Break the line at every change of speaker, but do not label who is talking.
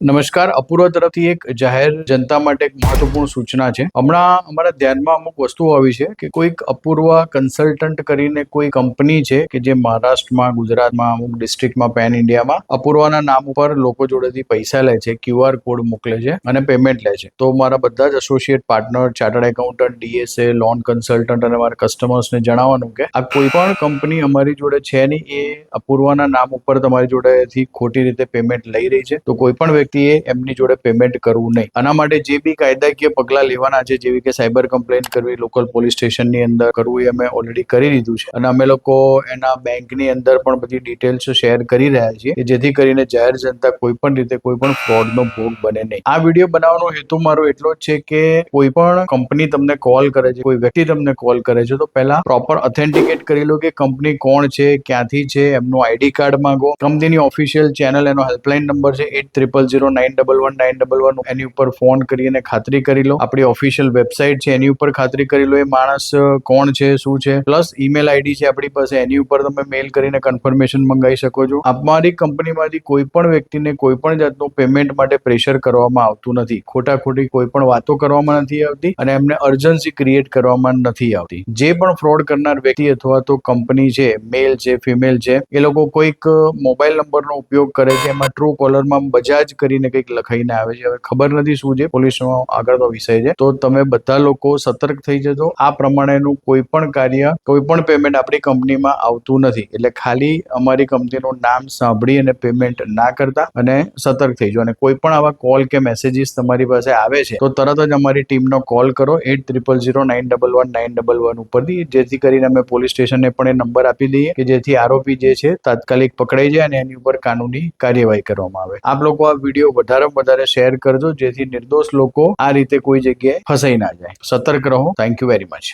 નમસ્કાર. અપૂર્વ તરફથી એક જાહેર જનતા માટે એક મહત્વપૂર્ણ સૂચના છે. હમણાં અમારા ધ્યાનમાં અમુક વસ્તુઓ આવી છે કે કોઈક અપૂર્વ કન્સલ્ટન્ટ કરીને કોઈ કંપની છે કે જે મહારાષ્ટ્રમાં, ગુજરાતમાં, અમુક ડિસ્ટ્રિક્ટમાં, પેન ઇન્ડિયામાં અપૂર્વના નામ ઉપર લોકો જોડેથી પૈસા લે છે, QR કોડ મોકલે છે અને પેમેન્ટ લે છે. તો મારા બધા જ associate partner, chartered accountant, DSA, loan consultant અને મારા કસ્ટમર્સને જણાવવાનું કે આ કોઈ પણ કંપની અમારી જોડે છે નહીં, એ અપૂર્વના નામ ઉપર તમારી જોડેથી ખોટી રીતે પેમેન્ટ લઈ રહી છે. તો કોઈ પણ વ્યક્તિએ એમની જોડે પેમેન્ટ કરવું નહીં. આના માટે જે બી કાયદાકીય પગલાં લેવાના છે, જેવી કે સાયબર કમ્પ્લેન કરવી, લોકલ પોલીસ સ્ટેશનની અંદર કરવું, એ અમે ઓલરેડી કરી દીધું છે અને અમે લોકો એના બેંકની અંદર પણ બધી ડિટેલ્સ શેર કરી રહ્યા છીએ કે જેથી કરીને જાહેર જનતા કોઈ પણ રીતે કોઈ પણ ફ્રોડનો ભોગ બને નહીં. આ વિડીયો બનાવવાનો હેતુ મારો એટલો જ છે કે કોઈ પણ કંપની તમને કોલ કરે છે, કોઈ વ્યક્તિ તમને કોલ કરે છે, તો પહેલા પ્રોપર ઓથેન્ટિકેટ કરી લો કે કંપની કોણ છે, ક્યાંથી છે, એમનું ID કાર્ડ માંગો, કંપનીની ઓફિશિયલ ચેનલ, એનો હેલ્પલાઇન નંબર છે 8009119111, એની ઉપર ફોન કરીને ખાતરી કરી લો. આપણી ઓફિશિયલ વેબસાઇટ છે એની ઉપર ખાતરી કરી લો એ માણસ કોણ છે, શું છે, પ્લસ ઈમેલ ID છે આપણી પાસે, એની ઉપર તમે મેલ કરીને કન્ફર્મેશન મંગાવી શકો છો. અમારી કંપનીમાંથી કોઈ પણ વ્યક્તિને કોઈ પણ જાતનું પેમેન્ટ માટે પ્રેશર કરવામાં આવતું નથી. ખોટી કોઈ પણ વાતો કરવામાં નથી આવતી અને એમને અર્જન્સી ક્રિએટ કરવામાં નથી આવતી. જે પણ ફ્રોડ કરનાર વ્યક્તિ અથવા તો કંપની છે, મેલ છે, ફિમેલ છે, એ લોકો કોઈક મોબાઈલ નંબરનો ઉપયોગ કરે છે, એમાં ટ્રુ કોલરમાં બજાજ કરીને કંઈક લખાઈને આવે છે. હવે ખબર નથી શું છે, પોલીસનો આગળનો વિષય છે. તો તમે બધા લોકો સતર્ક થઈ જજો. આ પ્રમાણેનું કોઈ પણ કાર્ય, કોઈ પણ પેમેન્ટ આપણી કંપનીમાં આવતું નથી. એટલે ખાલી અમારી કંપનીનું નામ સાંભળી અને પેમેન્ટ ના કરતા અને સતર્ક થઈ જાઓ. અને કોઈ પણ આવા કોલ કે મેસેજીસ તમારી પાસે આવે છે તો તરત જ અમારી ટીમનો કોલ કરો 8000911911 ઉપરથી, જેથી કરીને અમે પોલીસ સ્ટેશનને પણ એ નંબર આપી દઈએ કે જેથી આરોપી જે છે તાત્કાલિક પકડાઈ જાય અને એની ઉપર કાનૂની કાર્યવાહી કરવામાં આવે. આપ લોકો આ વિડીયો વધારે શેર કરજો જેથી નિર્દોષ લોકો આ રીતે કોઈ જગ્યાએ ફસાઈ ના જાય. સતર્ક રહો. Thank you very much.